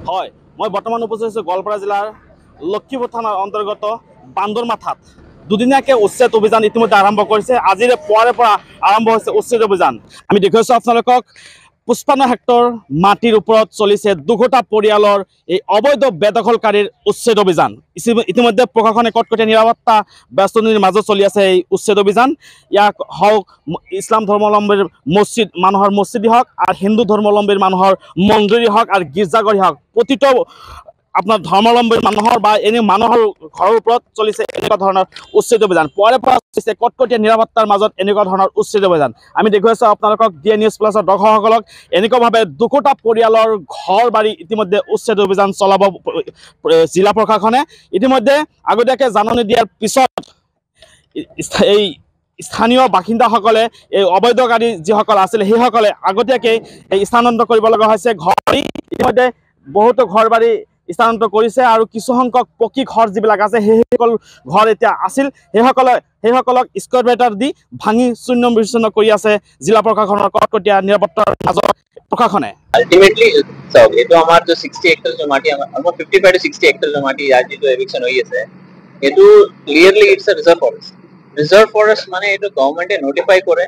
হয় মই বৰ্তমান উপস্থিত আছোঁ গোৱালপাৰা জিলাৰ লক্ষীপুৰ থানাৰ অন্তৰ্গত বান্দৰমাথাত দুদিনীয়াকৈ উচ্ছেদ অভিযান ইতিমধ্যে আৰম্ভ কৰিছে। আজিৰে পুৱাৰে পৰা আৰম্ভ হৈছে উচ্ছেদ অভিযান। আমি দেখুৱাইছোঁ আপোনালোকক 55 হেক্টৰ মাটিৰ ওপৰত চলিছে দুঘটা পৰিয়ালৰ এই অবৈধ বেদখলকাৰীৰ উচ্ছেদ অভিযান। ইতিমধ্যে প্ৰশাসনে কটকটীয়া নিৰাপত্তা ব্যস্তনিৰ মাজত চলি আছে এই উচ্ছেদ অভিযান। ইয়াক হওক ইছলাম ধৰ্মাৱলম্বীৰ মছজিদ মানুহৰ মছজিদে হওক আৰু হিন্দু ধৰ্মাৱলম্বীৰ মানুহৰ মন্দিৰেই হওক আৰু গীৰ্জাঘৰেই হওক প্ৰতিটো আপোনাৰ ধৰ্মাৱলম্বীৰ মানুহৰ বা এনে মানুহৰ ঘৰৰ ওপৰত চলিছে এনেকুৱা ধৰণৰ উচ্ছেদ অভিযান। পুৱাৰে পৰা চলিছে কটকটীয়া নিৰাপত্তাৰ মাজত এনেকুৱা ধৰণৰ উচ্ছেদ অভিযান। আমি দেখুৱাইছোঁ আপোনালোকক ডিএ নিউজ প্লাছৰ দৰ্শকসকলক এনেকুৱাভাৱে দুঘটা পৰিয়ালৰ ঘৰ বাৰী ইতিমধ্যে উচ্ছেদ অভিযান চলাব জিলা প্ৰশাসনে। ইতিমধ্যে আগতীয়াকৈ জাননী দিয়াৰ পিছত এই স্থানীয় বাসিন্দাসকলে এই অবৈধকাৰী যিসকল আছিলে সেইসকলে আগতীয়াকৈ এই স্থানান্তৰ কৰিব লগা হৈছে। ঘৰ বাৰী ইতিমধ্যে বহুতো ঘৰ বাৰী স্থানান্তৰ কৰিছে আৰু কিছুসংখ্যক পকী ঘৰ যিবিলাক আছে সেইসকল ঘৰ এতিয়া আছিল সেইসকলক স্কোৱাৰবেটাৰ দি ভাঙি শূন্য বিচ্ছিন্ন কৰি আছে জিলা প্ৰশাসনৰ কটকটীয়া নিৰাপত্তাৰ মাজত প্ৰশাসনে। আলটিমেটলি চাওক এইটো আমাৰ যে 60 হেক্টৰ যে মাটি আমাৰ 55 to 60 হেক্টৰ যে মাটি আজি যে এভিকশন হৈ আছে এইটো clearly it's a reserve forest মানে এইটো গভৰ্ণমেণ্টে নটিফাই কৰে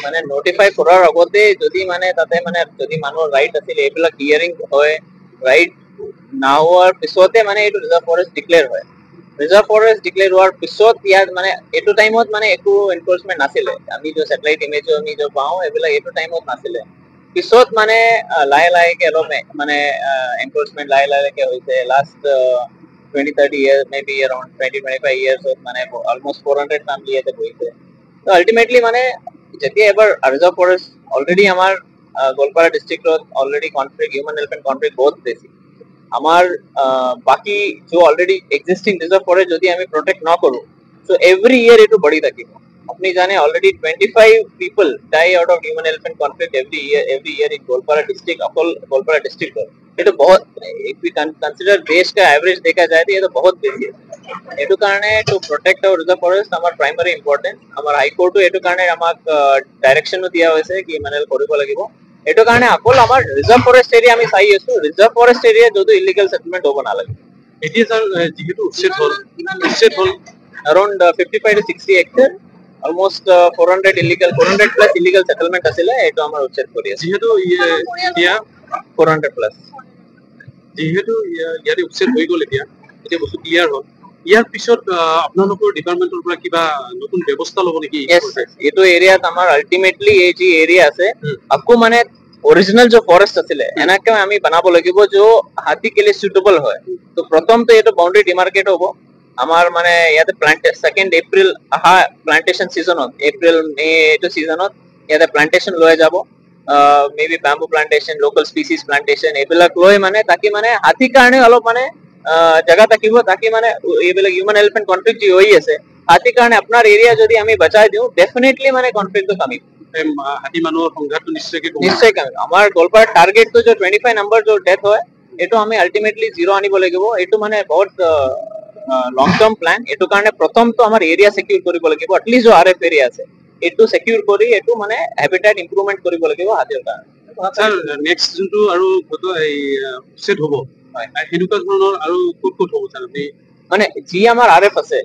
মানে নটিফাই কৰাৰ আগতে যদি মানে তাতে মানে যদি মানুহৰ ৰাইট আছিল এইবিলাক হিয়াৰিং হয় ৰাইট না হোৱাৰ পিছতে মানে এইটো ৰিজাৰ্ভ ফৰেষ্ট ডিক্লেয়াৰ হয়। ৰিজাৰ্ভ ফৰেষ্ট ডিক্লেয়াৰ হোৱাৰ পিছত ইয়াত মানে এইটো টাইমত মানে একো এনফৰ্চমেণ্ট নাছিলে। আমি যে ছেটেলাইট ইমেজ আমি যে পাওঁ এইবিলাক এইটো টাইমত নাছিলে। পিছত মানে লাহে লাহেকে অলপ মানে এনফৰ্চমেণ্ট লাহে লাহেকে হৈছে। Last 20-30 years maybe around 20-25 years মানে almost 400 family ইয়াতে বহিছে। তো আলটিমেটলি মানে যেতিয়া এবাৰ ৰিজাৰ্ভ ফৰেষ্ট অলৰেডি আমাৰ গোৱালপাৰা ডিষ্ট্ৰিক্টত already conflict human elephant conflict বহুত বেছি। আমাৰ বাকি जो অলরেডি এক্সিস্টিং রিজার্ভ ফরেস্ট যদি আমি প্রটেক্ট না করো সো এভরি ইয়ার এটো বড়ি থাকিব। আপনি জানে already 25 people die out of human elephant conflict every year in Goalpara district अकोल गोलपारा डिस्ट्रिक्ट ये तो बहुत इफ वी कंसीडर देश का एवरेज देखा जाए तो ये तो बहुत बेसी है। एटो कारणे to protect our reserve forest আমাৰ प्राइमरी इम्पोर्टेंट আমাৰ हाई कोर्टो एटो कारणे আমাক डायरेक्शनो দিয়া হৈছে কি মানে কৰিব লাগিব। এটো কাৰণে অকল আমাৰ ৰিজাৰ্ভ ফৰেষ্ট এৰিয়া আমি চাই আছো ৰিজাৰ্ভ ফৰেষ্ট এৰিয়া যদি ইলিগেল সেটেলমেন্ট হ'ব নালাগে। এতিয়া স্যাৰ যেহেতু উচ্ছেদ হল around 55 to 60 hectare almost 400 plus illegal settlement আছিলে এটো আমাৰ উচ্ছেদ কৰি আছে। যেহেতু এতিয়া 400 plus যেহেতু ইয়াৰে উচ্ছেদ হৈ গ'ল এতিয়া বস্তু ক্লিয়াৰ হ'ল। ইয়াৰ পিছত আপোনালোকৰ ডিপাৰ্টমেন্টৰ পৰা কিবা নতুন ব্যৱস্থা ল'ব নেকি? এইটো এৰিয়াত আমাৰ আলটিমেটলি এই যে এৰিয়া আছে আকৌ মানে ओरिजिनल जो फॉरेस्ट আছিলে এনাকে আমি বানাব লাগিব जो हाथी के लिए सुटेबल হয়। তো প্রথম তো এটা বাউন্ডারি ডিমার্কেট হ'ব আমাৰ মানে ইয়াতে প্লান্টেশন 2nd এপ্রিল আহা প্লান্টেশন সিজনত এপ্রিল মে এটো সিজনত ইয়াতে প্লান্টেশন লৈ যাব maybe bamboo plantation local species plantation এবিলাক লৈ মানে তাকি মানে হাতী কাৰণে অলপ মানে জায়গা থাকিব তাকি মানে এইবিলাক হিউম্যান এলিফেন্ট কনফ্লিক্ট যি হৈ আছে হাতী কাৰণে আপোনাৰ এৰিয়া যদি আমি বচাই দিও ডেফিনেটলি মানে কনফ্লিক্টটো কমিব। হাতী মানুহৰ সংঘাতটো নিশ্চয় কমিব। আমাৰ গোৱালপাৰা টাৰ্গেট তো যে 25 নম্বৰ जो डेथ হয় এটো আমি আলটিমেটলি জিৰো আনিব লাগিব। এটো মানে বহুত লং টাৰ্ম প্ল্যান। এটো কাৰণে প্ৰথম তো আমাৰ এৰিয়া সিকিউৰ কৰিব লাগিব এটলিষ্ট जो आरएफ এৰিয়া আছে এটো সিকিউৰ কৰি এটো মানে হ্যাবিটেট ইমপ্ৰুভমেন্ট কৰিব লাগিব হাতীৰ কাৰণে। স্যাৰ নেক্সট যোনটো আৰু কত এই সেট হ'ব হয় হেনুকা ধৰণৰ আৰু ক'ত হ'ব স্যাৰ আপনি মানে জি আমাৰ আৰএফ আছে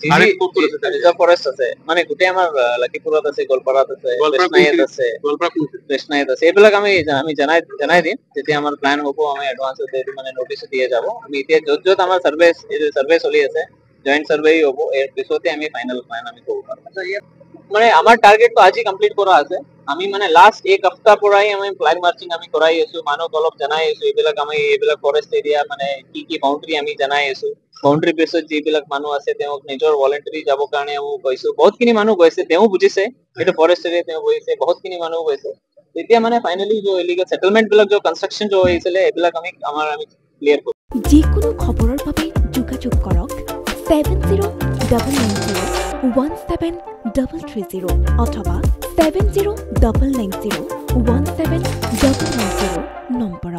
ৰিজাৰ্ভ ফৰেস্ট আছে মানে গোটেই আমাৰ লক্ষীপুৰত আছে গোৱালপাৰাত আছে কৃষ্ণাইত আছে এইবিলাক আমি জনাই দিম যেতিয়া আমাৰ প্ল্যান হ'ব আমি এডভান্সতে মানে নোটিছ দিয়ে যাব। আমি এতিয়া যত আমাৰ সাৰ্ভে চলি আছে জয়েন্ট সাৰ্ভে হ'ব এৰ পিছতে আমি ফাইনাল প্ল্যান আমি কৰিব পাৰো। মানে আমাৰ টাৰ্গেট তো আজি কমপ্লিট কৰা আছে। আমি মানে লাষ্ট এক সপ্তাহ পৰাই আমি ফ্ল্যাগ মাৰ্চিং আমি কৰাই আছো মানুহক অলপ জনাই আছো এইবিলাক ফৰেষ্ট এৰিয়া মানে কি বাউন্ডাৰি আমি জনাই আছো। বাউন্ডাৰি বেছত যিবিলাক মানুহ আছে তেওঁ নিজৰ ভলান্টাৰি যাব কাৰণে আমি কৈছো বহুতখিনি মানুহ গৈছে তেওঁ বুজিছে এটা ফৰেষ্ট এৰিয়া তেওঁ গৈছে বহুতখিনি মানুহ গৈছে। এতিয়া মানে ফাইনালি जो ইলিগেল সেটেলমেন্ট বিলাক जो কনস্ট্রাকশন जो হৈছিলে এইবিলাক আমি ক্লিয়াৰ কৰিম। যিকোনো খবৰৰ বাবে যোগাযোগ কৰক 7099017330 অথবা 7099017390 নম্বৰত।